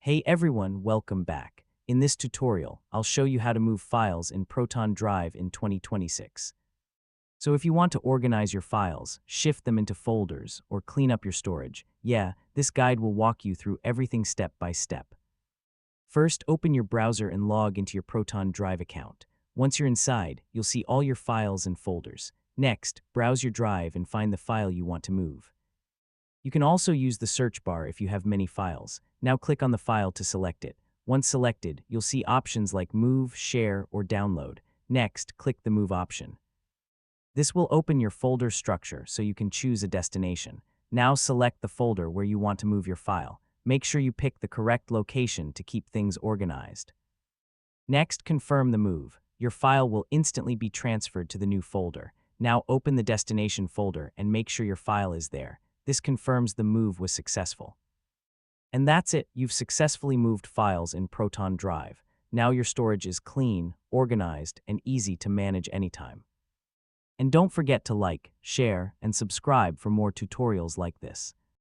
Hey everyone, welcome back. In this tutorial, I'll show you how to move files in Proton Drive in 2026. So if you want to organize your files, shift them into folders, or clean up your storage, this guide will walk you through everything step by step. First, open your browser and log into your Proton Drive account. Once you're inside, you'll see all your files and folders. Next, browse your drive and find the file you want to move. You can also use the search bar if you have many files. Now click on the file to select it. Once selected, you'll see options like Move, Share, or Download. Next, click the Move option. This will open your folder structure so you can choose a destination. Now select the folder where you want to move your file. Make sure you pick the correct location to keep things organized. Next, confirm the move. Your file will instantly be transferred to the new folder. Now open the destination folder and make sure your file is there. This confirms the move was successful. And that's it, you've successfully moved files in Proton Drive. Now your storage is clean, organized, and easy to manage anytime. And don't forget to like, share, and subscribe for more tutorials like this.